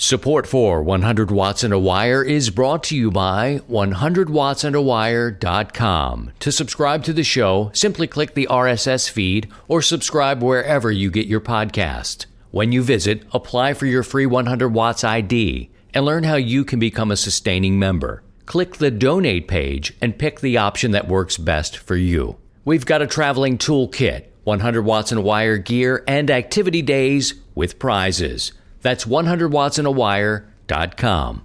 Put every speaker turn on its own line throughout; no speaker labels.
Support for 100 Watts and a Wire is brought to you by 100wattsandawire.com. To subscribe to the show, simply click the RSS feed or subscribe wherever you get your podcast. When you visit, apply for your free 100 Watts ID and learn how you can become a sustaining member. Click the donate page and pick the option that works best for you. We've got a traveling toolkit, 100 Watts and a Wire gear, and activity days with prizes. That's 100wattsandawire.com.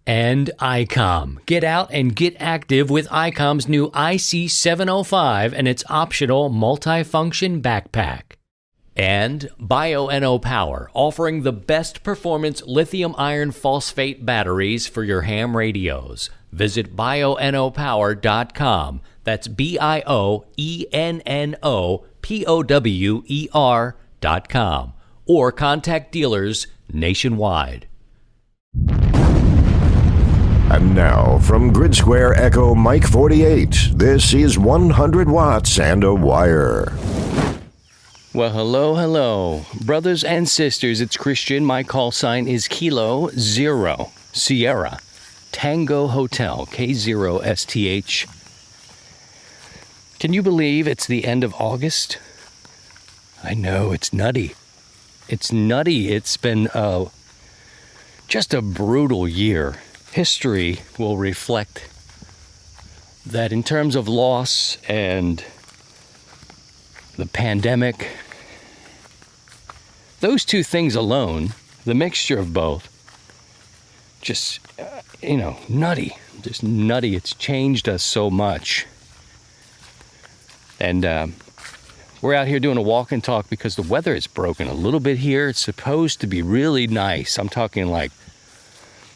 And ICOM. Get out and get active with ICOM's new IC705 and its optional multifunction backpack. And Bioenno Power, offering the best performance lithium iron phosphate batteries for your ham radios. Visit bioennopower.com. That's BIOENNOPOWER.com. Or contact dealers nationwide.
And now, from Grid Square Echo Mike 48, this is 100 Watts and a Wire.
Well, hello. Brothers and sisters, it's Christian. My call sign is Kilo Zero Sierra Tango Hotel, K0STH. Can you believe it's the end of August? I know, it's nutty. It's nutty. It's been just a brutal year. History will reflect that in terms of loss and the pandemic, those two things alone, the mixture of both, just, nutty. Just nutty. It's changed us so much. And we're out here doing a walk and talk because the weather is broken a little bit here. It's supposed to be really nice. I'm talking like,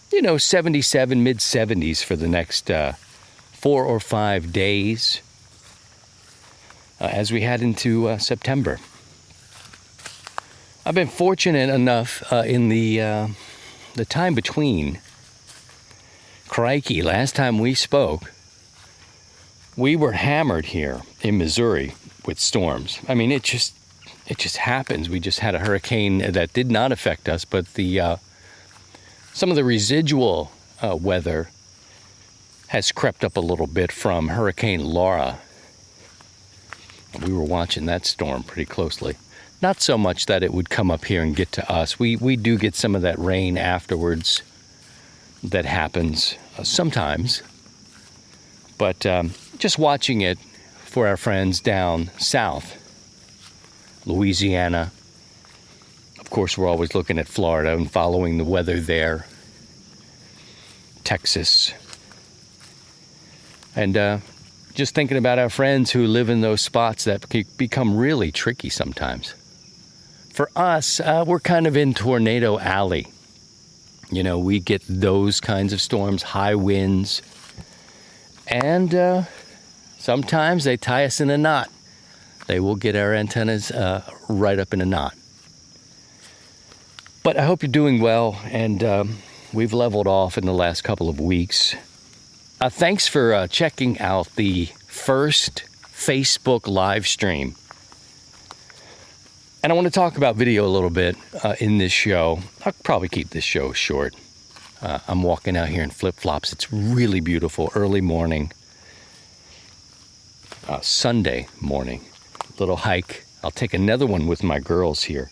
77, mid-70s for the next 4 or 5 days as we head into September. I've been fortunate enough in the time between. Crikey, last time we spoke, we were hammered here in Missouri with storms. I mean, it just happens. We just had a hurricane that did not affect us, but some of the residual weather has crept up a little bit from Hurricane Laura. We were watching that storm pretty closely. Not so much that it would come up here and get to us. We do get some of that rain afterwards that happens sometimes. But just watching it for our friends down south, Louisiana. Of course, we're always looking at Florida and following the weather there. Texas. And just thinking about our friends who live in those spots that can become really tricky sometimes. For us, we're kind of in Tornado Alley. We get those kinds of storms, high winds, and sometimes they tie us in a knot. They will get our antennas right up in a knot. But I hope you're doing well, and we've leveled off in the last couple of weeks. Thanks for checking out the first Facebook live stream. And I want to talk about video a little bit in this show. I'll probably keep this show short. I'm walking out here in flip-flops. It's really beautiful. Early morning. Sunday morning. Little hike. I'll take another one with my girls here.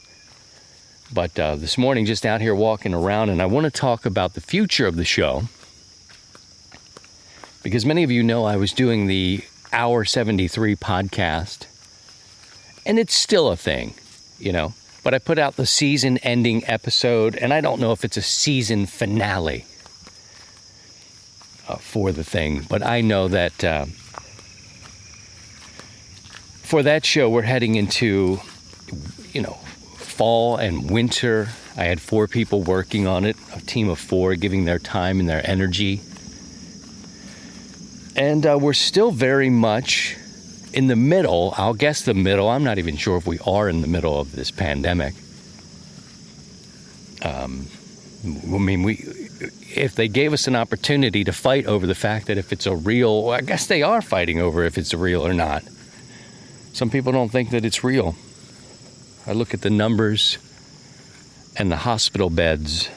But this morning, just out here walking around, and I want to talk about the future of the show. Because many of you know I was doing the Hour 73 podcast. And it's still a thing, But I put out the season-ending episode, and I don't know if it's a season finale for the thing. But I know that for that show, we're heading into, fall and winter. I had 4 people working on it, a team of 4 giving their time and their energy. And we're still very much in the middle, I'll guess the middle. I'm not even sure if we are in the middle of this pandemic. If they gave us an opportunity to fight over the fact that if it's a real, I guess they are fighting over if it's real or not. Some people don't think that it's real. I look at the numbers and the hospital beds,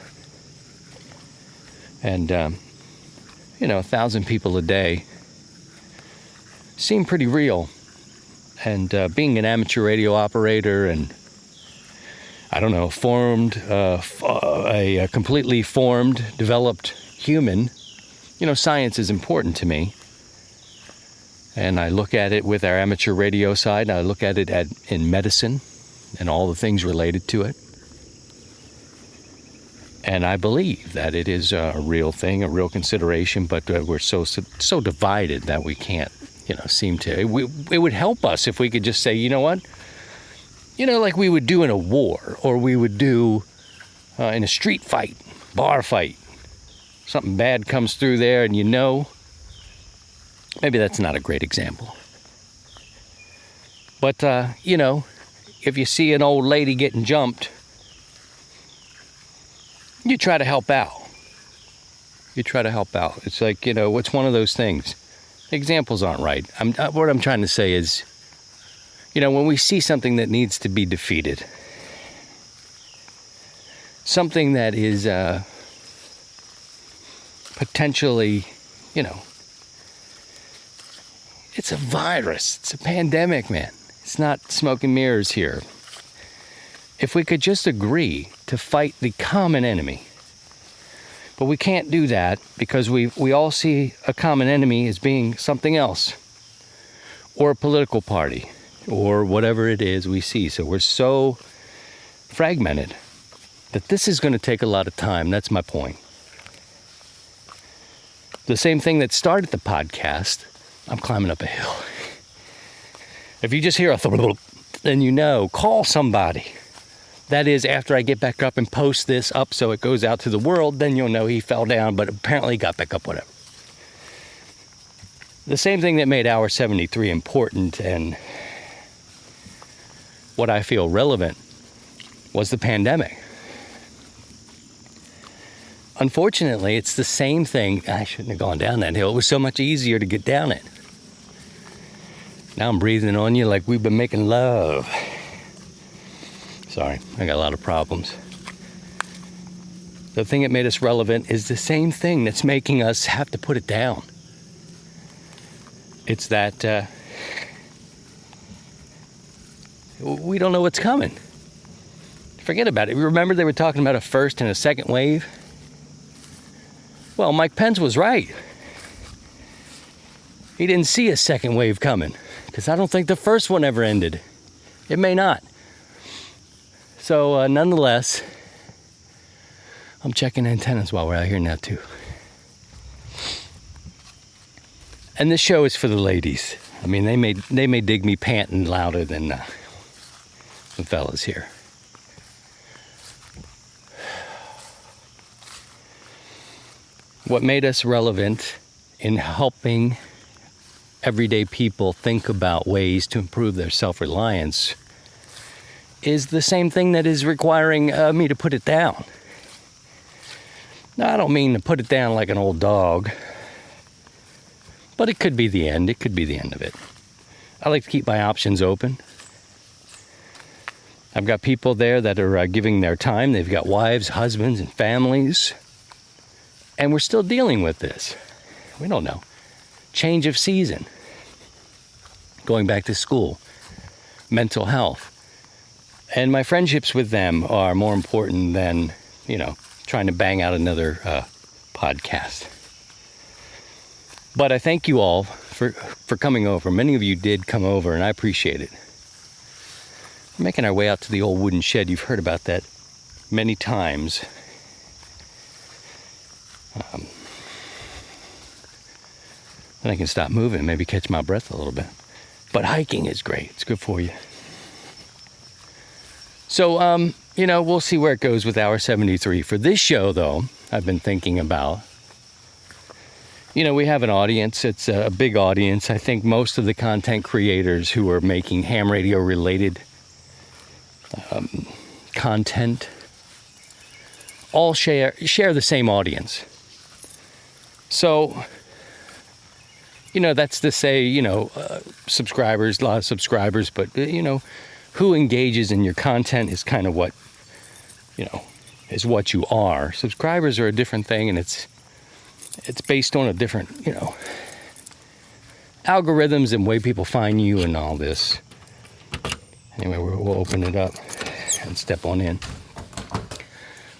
And, 1,000 people a day seem pretty real. And being an amateur radio operator and, a completely formed, developed human, science is important to me. And I look at it with our amateur radio side, and I look at it in medicine and all the things related to it. And I believe that it is a real thing, a real consideration, but we're so divided that we can't, seem to. It would help us if we could just say, you know what? Like we would do in a war, or we would do in a street fight, bar fight. Something bad comes through there, and maybe that's not a great example. But, if you see an old lady getting jumped, you try to help out. It's like, it's one of those things. Examples aren't right. What I'm trying to say is, when we see something that needs to be defeated, something that is potentially, it's a virus. It's a pandemic, man. It's not smoke and mirrors here. If we could just agree to fight the common enemy. But we can't do that because we all see a common enemy as being something else. Or a political party. Or whatever it is we see. So we're so fragmented that this is going to take a lot of time. That's my point. The same thing that started the podcast, I'm climbing up a hill. If you just hear a then call somebody. That is, after I get back up and post this up so it goes out to the world, then you'll know he fell down, but apparently got back up, whatever. The same thing that made Hour 73 important and what I feel relevant was the pandemic. Unfortunately, it's the same thing. I shouldn't have gone down that hill. It was so much easier to get down it. Now I'm breathing on you like we've been making love. Sorry, I got a lot of problems. The thing that made us relevant is the same thing that's making us have to put it down. It's that we don't know what's coming. Forget about it. Remember they were talking about a first and a second wave? Well, Mike Pence was right. He didn't see a second wave coming because I don't think the first one ever ended. It may not. So nonetheless, I'm checking antennas while we're out here now too. And this show is for the ladies. I mean, they may dig me panting louder than the fellas here. What made us relevant in helping everyday people think about ways to improve their self-reliance is the same thing that is requiring me to put it down. Now, I don't mean to put it down like an old dog, but it could be the end. It could be the end of it. I like to keep my options open. I've got people there that are giving their time. They've got wives, husbands, and families. And we're still dealing with this. We don't know. Change of season. Going back to school. Mental health. And my friendships with them are more important than, trying to bang out another podcast. But I thank you all for coming over. Many of you did come over, and I appreciate it. We're making our way out to the old wooden shed. You've heard about that many times. Then I can stop moving, maybe catch my breath a little bit. But hiking is great. It's good for you. So, we'll see where it goes with Hour 73. For this show, though, I've been thinking about, we have an audience. It's a big audience. I think most of the content creators who are making ham radio related content all share the same audience. So, that's to say, subscribers, a lot of subscribers, but, who engages in your content is kind of what, is what you are. Subscribers are a different thing, and it's It's based on a different, algorithms and way people find you and all this. Anyway, we'll open it up and step on in.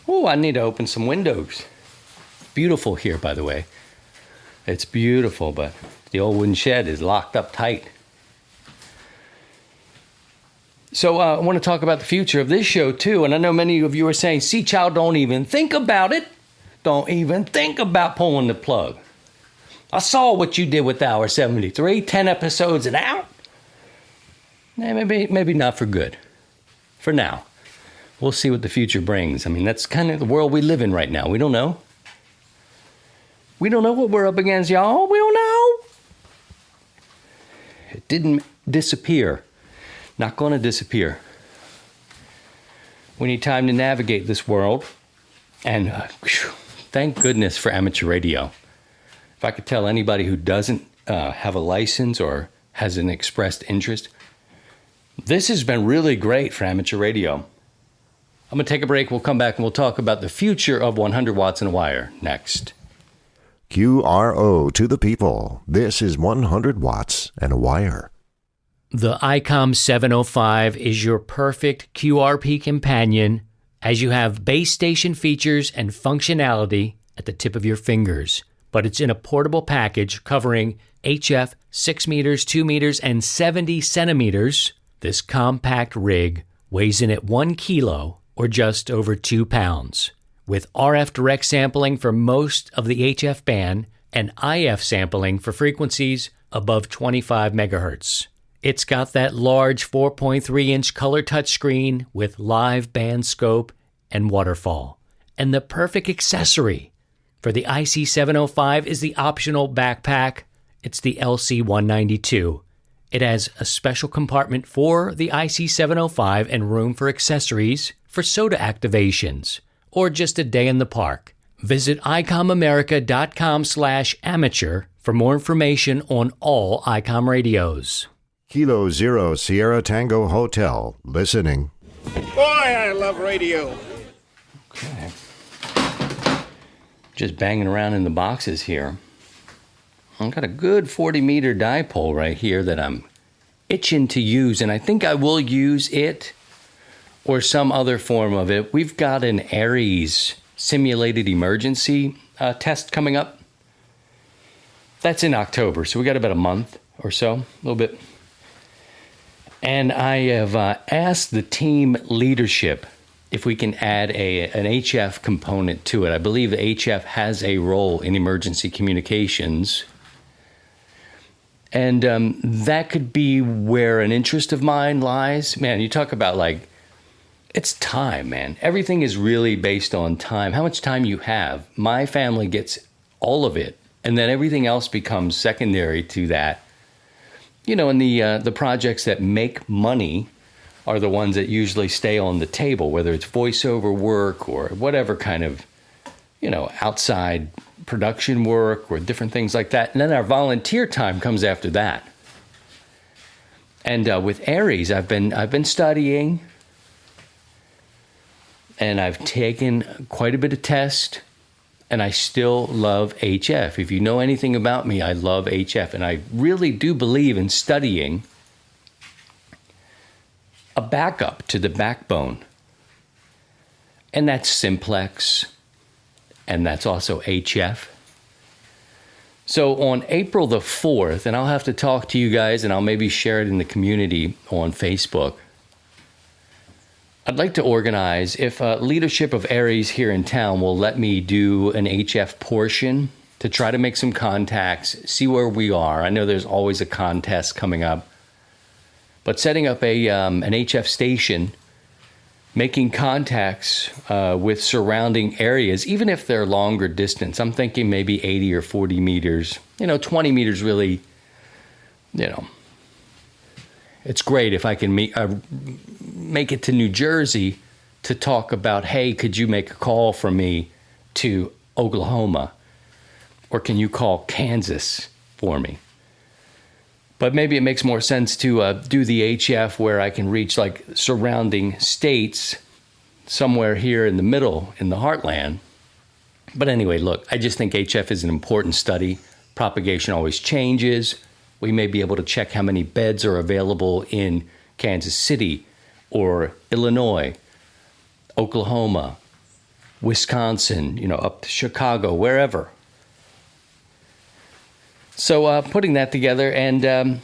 Oh, I need to open some windows. Beautiful here, by the way. It's beautiful, but the old wooden shed is locked up tight. So I want to talk about the future of this show, too. And I know many of you are saying, see, child, don't even think about it. Don't even think about pulling the plug. I saw what you did with Hour 73, 10 episodes and out. Maybe not for good. For now. We'll see what the future brings. I mean, that's kind of the world we live in right now. We don't know. We don't know what we're up against, y'all. We don't know. It didn't disappear. Not going to disappear. We need time to navigate this world. And thank goodness for amateur radio. If I could tell anybody who doesn't have a license or has an expressed interest, this has been really great for amateur radio. I'm going to take a break. We'll come back and we'll talk about the future of 100 watts and a wire next.
QRO to the people. This is 100 watts and a wire.
The ICOM 705 is your perfect QRP companion as you have base station features and functionality at the tip of your fingers. But it's in a portable package covering HF 6 meters, 2 meters, and 70 centimeters. This compact rig weighs in at 1 kilo or just over 2 pounds, with RF direct sampling for most of the HF band and IF sampling for frequencies above 25 megahertz. It's got that large 4.3-inch color touchscreen with live band scope and waterfall. And the perfect accessory for the IC705 is the optional backpack. It's the LC192. It has a special compartment for the IC705 and room for accessories for soda activations or just a day in the park. Visit icomamerica.com/amateur for more information on all ICOM radios.
Kilo Zero Sierra Tango Hotel. Listening.
Boy, I love radio.
Okay. Just banging around in the boxes here. I've got a good 40-meter dipole right here that I'm itching to use, and I think I will use it or some other form of it. We've got an Aries simulated emergency test coming up. That's in October, so we got about a month or so, a little bit. And I have asked the team leadership if we can add an HF component to it. I believe the HF has a role in emergency communications. And that could be where an interest of mine lies. Man, you talk about it's time, man. Everything is really based on time. How much time you have. My family gets all of it. And then everything else becomes secondary to that. And the projects that make money are the ones that usually stay on the table, whether it's voiceover work or whatever kind of, outside production work or different things like that. And then our volunteer time comes after that. And with Aries, I've been studying, and I've taken quite a bit of tests, and I still love HF. If you know anything about me, I love HF, and I really do believe in studying a backup to the backbone. And that's simplex, and that's also HF. So on April the 4th, and I'll have to talk to you guys, and I'll maybe share it in the community on Facebook, I'd like to organize, if leadership of Aries here in town will let me do an HF portion to try to make some contacts, see where we are. I know there's always a contest coming up. But setting up an HF station, making contacts with surrounding areas, even if they're longer distance. I'm thinking maybe 80 or 40 meters. 20 meters really, it's great if I can make it to New Jersey to talk about, hey, could you make a call from me to Oklahoma? Or can you call Kansas for me? But maybe it makes more sense to do the HF where I can reach surrounding states somewhere here in the middle, in the heartland. But anyway, look, I just think HF is an important study. Propagation always changes. We may be able to check how many beds are available in Kansas City or Illinois, Oklahoma, Wisconsin, up to Chicago, wherever. So putting that together, and,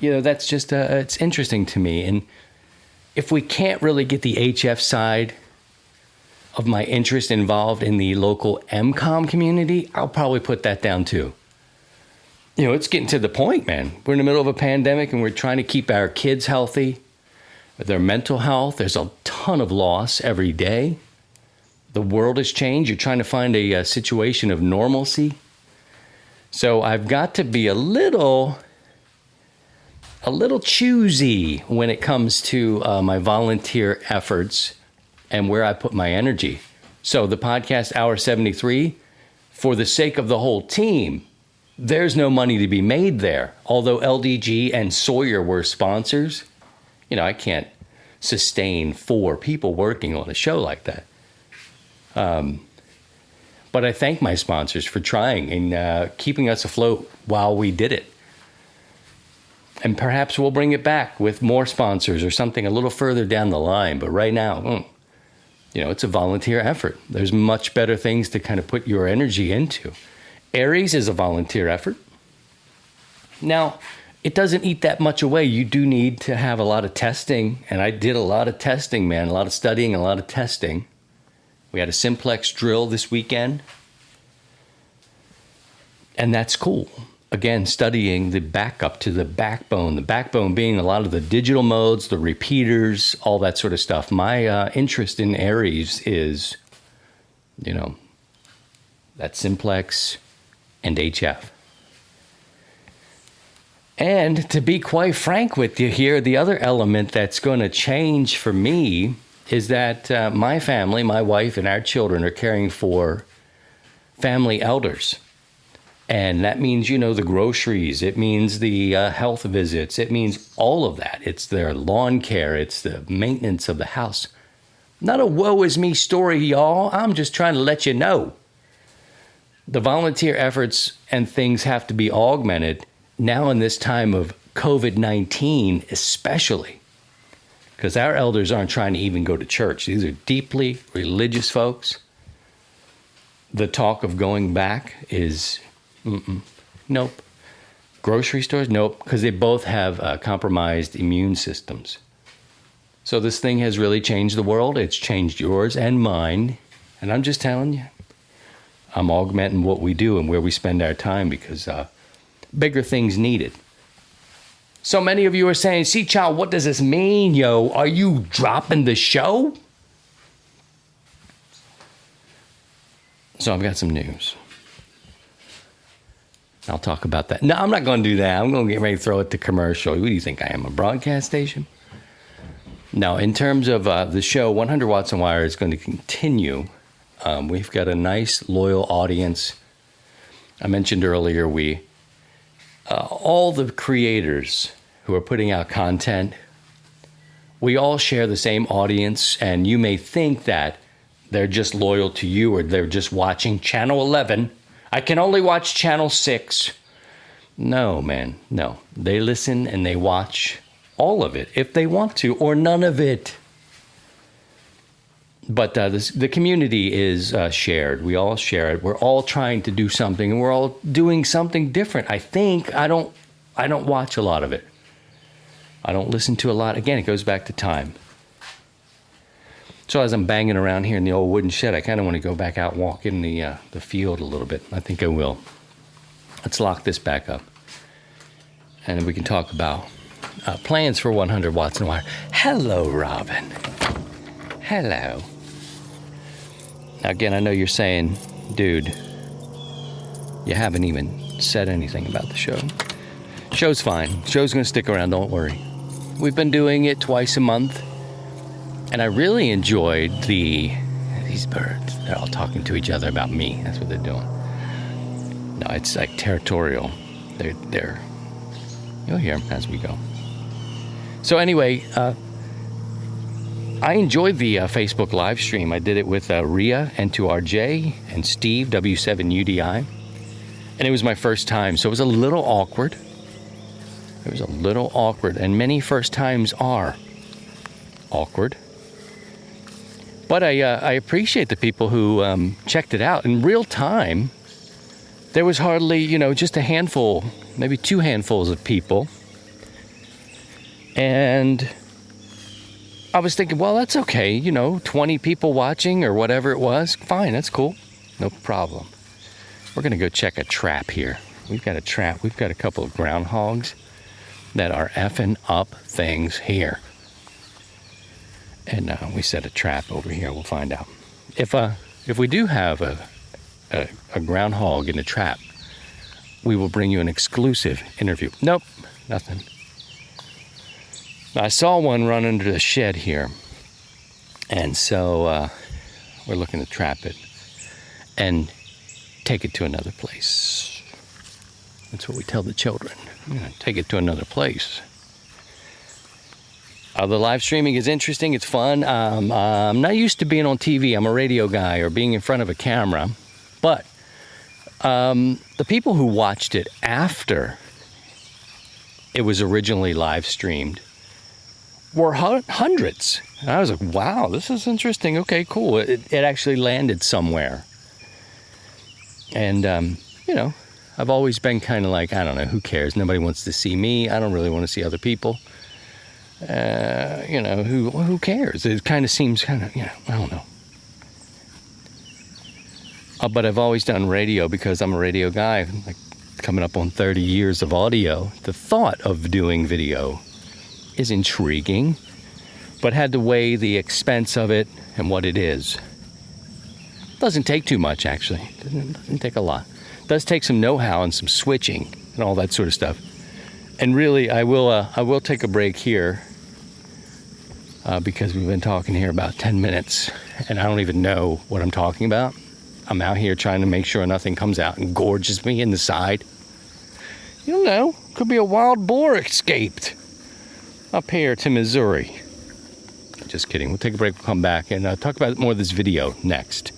that's just, it's interesting to me. And if we can't really get the HF side of my interest involved in the local MCOM community, I'll probably put that down too. It's getting to the point, man. We're in the middle of a pandemic and we're trying to keep our kids healthy, their mental health. There's a ton of loss every day. The world has changed. You're trying to find a situation of normalcy. So I've got to be a little choosy when it comes to my volunteer efforts and where I put my energy. So the podcast Hour 73, for the sake of the whole team, there's no money to be made there. Although LDG and Sawyer were sponsors, I can't sustain 4 people working on a show like that. But I thank my sponsors for trying and keeping us afloat while we did it. And perhaps we'll bring it back with more sponsors or something a little further down the line. But right now, it's a volunteer effort. There's much better things to kind of put your energy into. Aries is a volunteer effort. Now, it doesn't eat that much away. You do need to have a lot of testing. And I did a lot of testing, man, a lot of studying, a lot of testing. We had a simplex drill this weekend. And that's cool. Again, studying the backup to the backbone being a lot of the digital modes, the repeaters, all that sort of stuff. My interest in Aries is, that simplex and HF. And to be quite frank with you here, the other element that's going to change for me is that my family, my wife and our children are caring for family elders. And that means, the groceries. It means the health visits. It means all of that. It's their lawn care. It's the maintenance of the house. Not a woe is me story, y'all. I'm just trying to let you know. The volunteer efforts and things have to be augmented now in this time of COVID-19 especially. Because our elders aren't trying to even go to church. These are deeply religious folks. The talk of going back is... Nope. Grocery stores? Nope. Because they both have compromised immune systems. So this thing has really changed the world. It's changed yours and mine. And I'm just telling you, I'm augmenting what we do and where we spend our time because bigger things needed. So many of you are saying, see, child, what does this mean, yo? Are you dropping the show? So I've got some news. I'll talk about that. No, I'm not going to do that. I'm going to get ready to throw it to commercial. What do you think I am, a broadcast station? No, in terms of the show, 100 Watts and Wire is going to continue. We've got a nice, loyal audience. I mentioned earlier, all the creators who are putting out content, we all share the same audience, and you may think that they're just loyal to you or they're just watching Channel 11. I can only watch Channel 6. No, man, no. They listen and they watch all of it if they want to, or none of it. But the community is shared. We all share it. We're all trying to do something, and we're all doing something different. I think I don't watch a lot of it. I don't listen to a lot. Again, it goes back to time. So as I'm banging around here in the old wooden shed, I kind of want to go back out and walk in the field a little bit. I think I will. Let's lock this back up. And we can talk about plans for 100 Watts and Wire. Hello, Robin. Hello. Now, again, I know you're saying, dude, you haven't even said anything about the show. Show's fine. Show's going to stick around, don't worry. We've been doing it twice a month. And I really enjoyed these birds. They're all talking to each other about me. That's what they're doing. No, it's like territorial. They're you'll hear them as we go. So anyway, I I enjoyed the Facebook live stream. I did it with Ria N2RJ and Steve W7UDI. And it was my first time, so it was a little awkward. It was a little awkward, and many first times are awkward. But I appreciate the people who checked it out. In real time, there was hardly, just a handful, maybe 2 handfuls of people. And I was thinking, well, that's okay, 20 people watching or whatever it was. Fine, that's cool. No problem. We're going to go check a trap here. We've got a trap. We've got a couple of groundhogs that are effing up things here. And we set a trap over here. We'll find out. If we do have a groundhog in a trap, we will bring you an exclusive interview. Nope, nothing. I saw one run under the shed here. And so we're looking to trap it and take it to another place. That's what we tell the children. Take it to another place. The live streaming is interesting. It's fun. I'm not used to being on TV. I'm a radio guy or being in front of a camera. But the people who watched it after it was originally live streamed were hundreds. And I was like, wow, this is interesting. Okay, cool. It actually landed somewhere. And, I've always been kind of like, I don't know, who cares? Nobody wants to see me. I don't really want to see other people. Who cares? It kind of seems I don't know. But I've always done radio because I'm a radio guy, like coming up on 30 years of audio. The thought of doing video is intriguing, but had to weigh the expense of it and what it is. Doesn't take too much, actually. Doesn't take a lot. Does take some know-how and some switching and all that sort of stuff. And really, I will take a break here because we've been talking here about 10 minutes, and I don't even know what I'm talking about. I'm out here trying to make sure nothing comes out and gorges me in the side. You don't know. Could be a wild boar escaped up here to Missouri. Just kidding. We'll take a break. We'll come back and talk about more of this video next.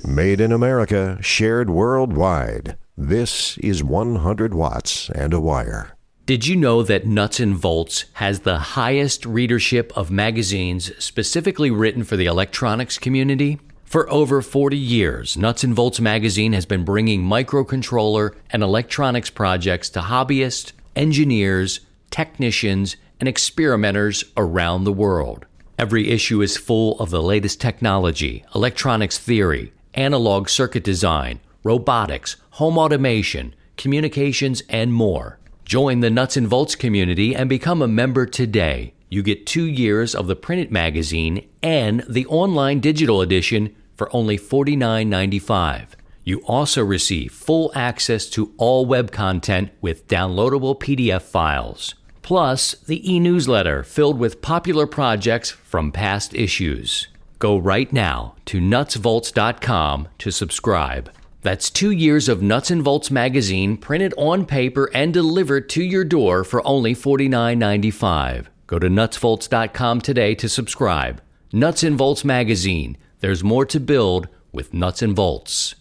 Made in America, shared worldwide. This is 100 watts and a wire.
Did you know that Nuts and Volts has the highest readership of magazines specifically written for the electronics community? For over 40 years, Nuts and Volts magazine has been bringing microcontroller and electronics projects to hobbyists, engineers, technicians, and experimenters around the world. Every issue is full of the latest technology, electronics theory, analog circuit design, robotics, home automation, communications, and more. Join the Nuts and Volts community and become a member today. You get 2 years of the printed magazine and the online digital edition for only $49.95. You also receive full access to all web content with downloadable PDF files, plus the e-newsletter filled with popular projects from past issues. Go right now to nutsvolts.com to subscribe. That's 2 years of Nuts and Volts magazine printed on paper and delivered to your door for only $49.95. Go to nutsvolts.com today to subscribe. Nuts and Volts magazine. There's more to build with Nuts and Volts.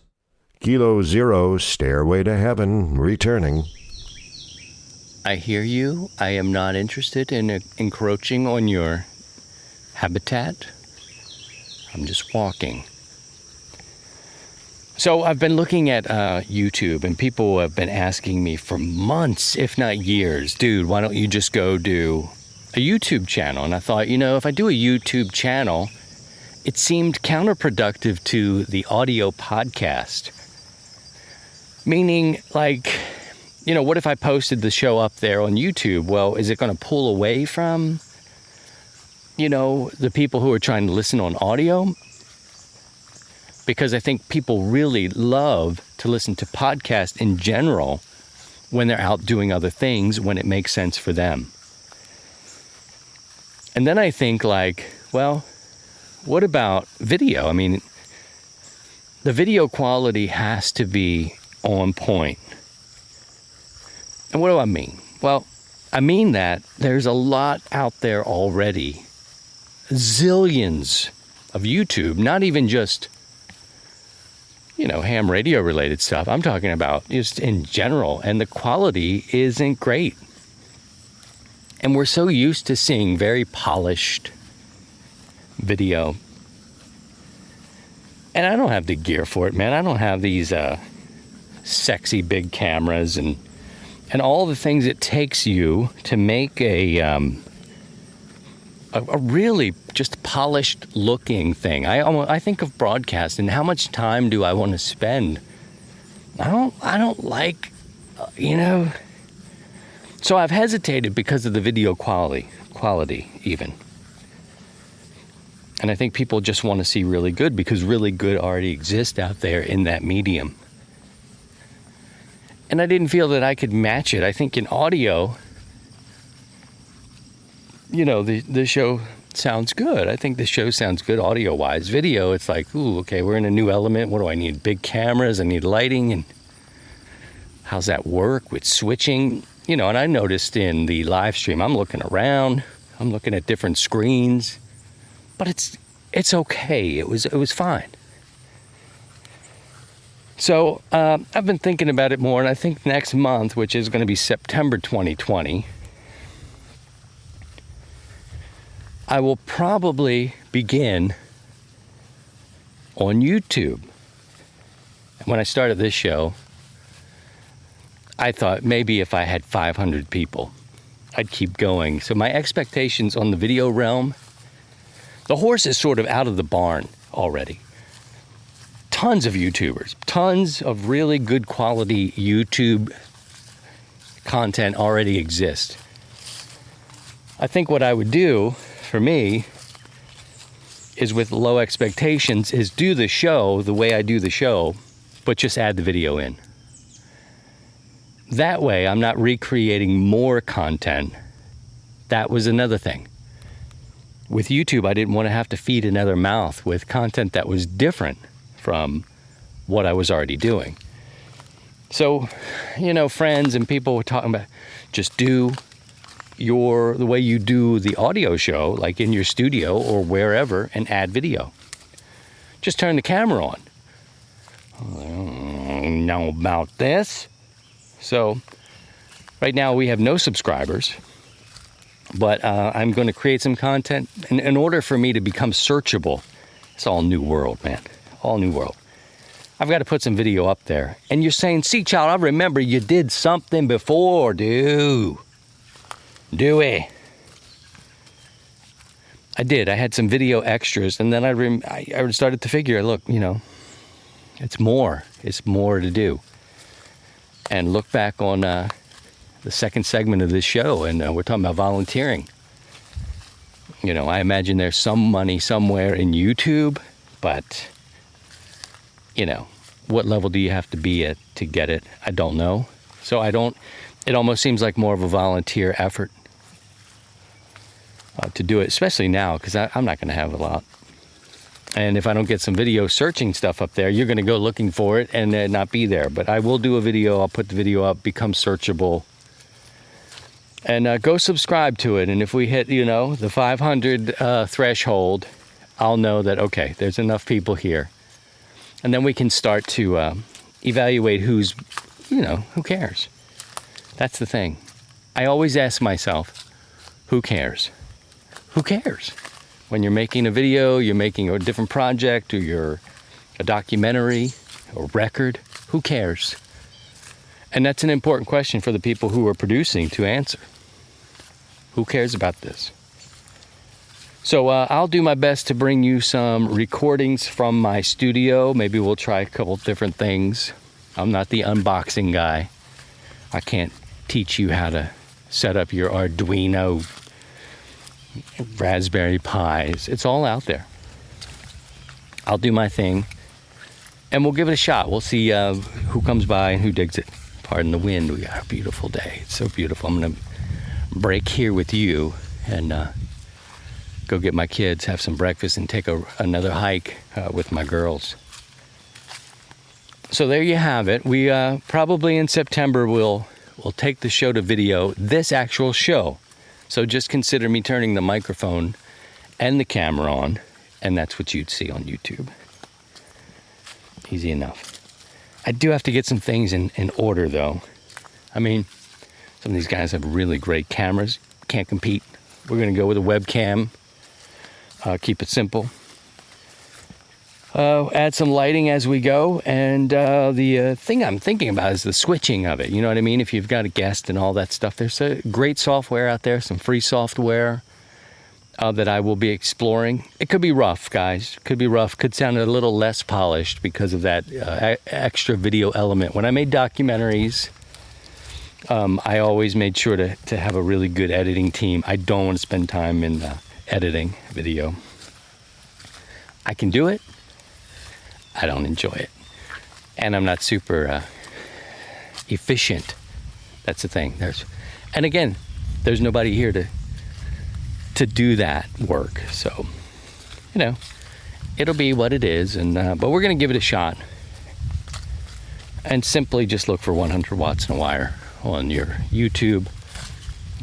Kilo Zero, Stairway to Heaven, returning.
I hear you. I am not interested in encroaching on your habitat. I'm just walking. So I've been looking at YouTube, and people have been asking me for months, if not years, dude, why don't you just go do a YouTube channel? And I thought, if I do a YouTube channel, it seemed counterproductive to the audio podcast. Meaning, what if I posted the show up there on YouTube? Well, is it going to pull away from, the people who are trying to listen on audio? Because I think people really love to listen to podcasts in general when they're out doing other things, when it makes sense for them. And then I think what about video? I mean, the video quality has to be on point. And what do I mean? Well, I mean that there's a lot out there already zillions of YouTube, not even just, ham radio related stuff. I'm talking about just in general, and the quality isn't great. And we're so used to seeing very polished video. And I don't have the gear for it, man. I don't have these sexy big cameras and all the things it takes you to make a really just polished looking thing. I think of broadcast and how much time do I want to spend. I don't like, So I've hesitated because of the video quality even. And I think people just want to see really good because really good already exists out there in that medium. And I didn't feel that I could match it. I think in audio, the show sounds good. I think the show sounds good audio-wise. Video, it's like, ooh, okay, we're in a new element. What do I need? Big cameras, I need lighting, and how's that work with switching? And I noticed in the live stream, I'm looking around, I'm looking at different screens, but it's okay. It was fine. So I've been thinking about it more, and I think next month, which is going to be September 2020, I will probably begin on YouTube. When I started this show, I thought maybe if I had 500 people, I'd keep going. So my expectations on the video realm, the horse is sort of out of the barn already. Tons of YouTubers, tons of really good quality YouTube content already exist. I think what I would do for me is, with low expectations, is do the show the way I do the show, but just add the video in. That way I'm not recreating more content. That was another thing. With YouTube, I didn't want to have to feed another mouth with content that was different from what I was already doing. So, friends and people were talking about just do the way you do the audio show, like in your studio or wherever, and add video. Just turn the camera on. I don't know about this. So, right now we have no subscribers, but I'm going to create some content. And in order for me to become searchable, it's all new world, man. All new world. I've got to put some video up there. And you're saying, see, child, I remember you did something before, dude. Dewey. I did. I had some video extras, and then I started to figure, look, it's more. It's more to do. And look back on the second segment of this show, and we're talking about volunteering. I imagine there's some money somewhere in YouTube, but, what level do you have to be at to get it? I don't know. So it almost seems like more of a volunteer effort to do it, especially now, because I'm not going to have a lot. And if I don't get some video searching stuff up there, you're going to go looking for it and not be there. But I will do a video. I'll put the video up, become searchable. And go subscribe to it. And if we hit, the 500 threshold, I'll know that, okay, there's enough people here. And then we can start to evaluate who cares. That's the thing. I always ask myself, who cares? Who cares? When you're making a video, you're making a different project, or you're a documentary or record, who cares? And that's an important question for the people who are producing to answer. Who cares about this? So I'll do my best to bring you some recordings from my studio. Maybe we'll try a couple different things. I'm not the unboxing guy. I can't teach you how to set up your Arduino, Raspberry Pis. It's all out there. I'll do my thing, and we'll give it a shot. We'll see who comes by and who digs it. Pardon the wind. We got a beautiful day. It's so beautiful. I'm going to break here with you and go get my kids, have some breakfast, and take another hike with my girls. So there you have it. We probably in September we'll take the show to video, this actual show. So just consider me turning the microphone and the camera on, and that's what you'd see on YouTube. Easy enough. I do have to get some things in order, though. I mean, some of these guys have really great cameras. Can't compete. We're going to go with a webcam. Keep it simple. Add some lighting as we go. And the thing I'm thinking about is the switching of it. You know what I mean? If you've got a guest and all that stuff, there's a great software out there, some free software that I will be exploring. It could be rough, guys. Could be rough. Could sound a little less polished because of that extra video element. When I made documentaries, I always made sure to have a really good editing team. I don't want to spend time in editing video. I can do it. I don't enjoy it. And I'm not super efficient. That's the thing. And again, there's nobody here to do that work. So, you know, it'll be what it is. And but we're going to give it a shot. And simply just look for 100 watts in a wire on your YouTube.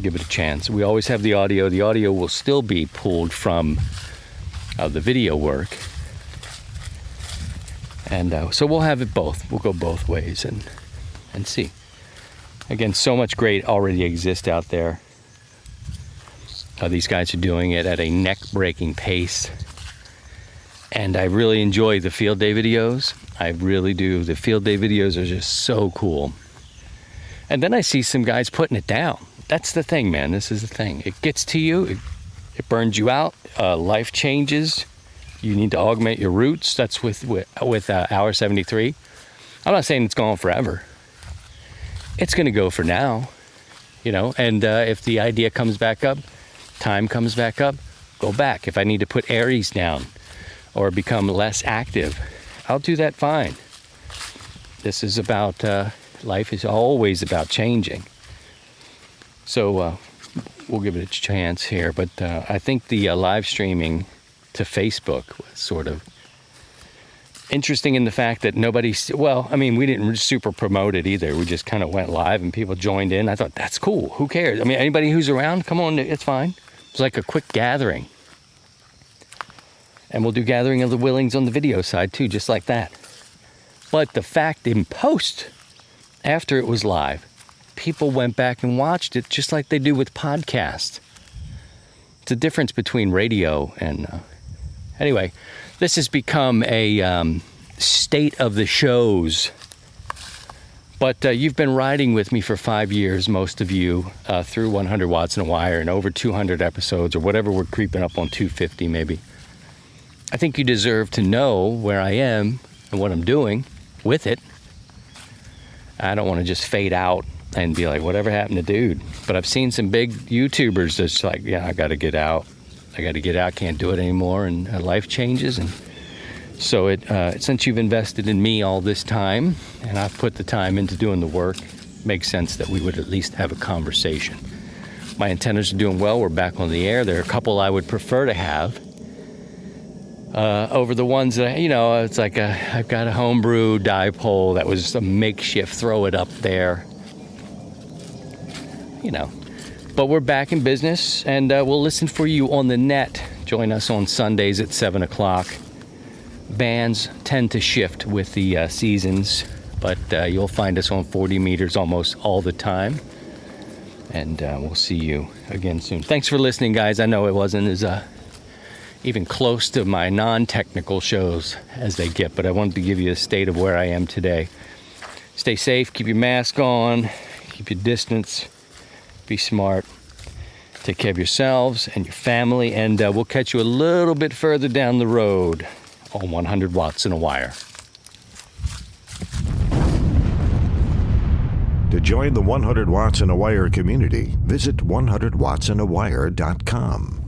Give it a chance. We always have the audio. The audio will still be pulled from the video work. And so we'll have it both. We'll go both ways and see. Again, so much great already exists out there. These guys are doing it at a neck-breaking pace. And I really enjoy the field day videos. I really do. The field day videos are just so cool. And then I see some guys putting it down. That's the thing, man. This is the thing. It gets to you. It burns you out. Life changes. You need to augment your roots. That's with Hour 73. I'm not saying it's gone forever. It's going to go for now, you know. And if the idea comes back up, time comes back up, go back. If I need to put Aries down or become less active, I'll do that fine. This is about, life is always about changing. So we'll give it a chance here. But I think the live streaming to Facebook was sort of interesting in the fact that we didn't super promote it either. We just kind of went live and people joined in. I thought, that's cool. Who cares? I mean, anybody who's around, come on, it's fine. It's like a quick gathering. And we'll do gathering of the Willings on the video side too, just like that. But the fact in post, after it was live, people went back and watched it just like they do with podcasts. It's a difference between radio and... Anyway, this has become a state of the shows. But you've been riding with me for 5 years, most of you, through 100 watts in a wire and over 200 episodes or whatever. We're creeping up on 250 maybe. I think you deserve to know where I am and what I'm doing with it. I don't want to just fade out and be like, whatever happened to dude? But I've seen some big YouTubers that's like, yeah, I got to get out. Can't do it anymore. And life changes. And so since you've invested in me all this time and I've put the time into doing the work, it makes sense that we would at least have a conversation. My antennas are doing well. We're back on the air. There are a couple I would prefer to have over the ones that, it's like I've got a homebrew dipole that was a makeshift, throw it up there. But we're back in business, and we'll listen for you on the net. Join us on Sundays at 7 o'clock. Bands tend to shift with the seasons, but you'll find us on 40 meters almost all the time. And we'll see you again soon. Thanks for listening, guys. I know it wasn't as even close to my non-technical shows as they get, but I wanted to give you a state of where I am today. Stay safe, keep your mask on, keep your distance, be smart, take care of yourselves and your family, and we'll catch you a little bit further down the road on 100 watts in a wire.
To join the 100 Watts in a Wire community, visit 100wattsinawire.com.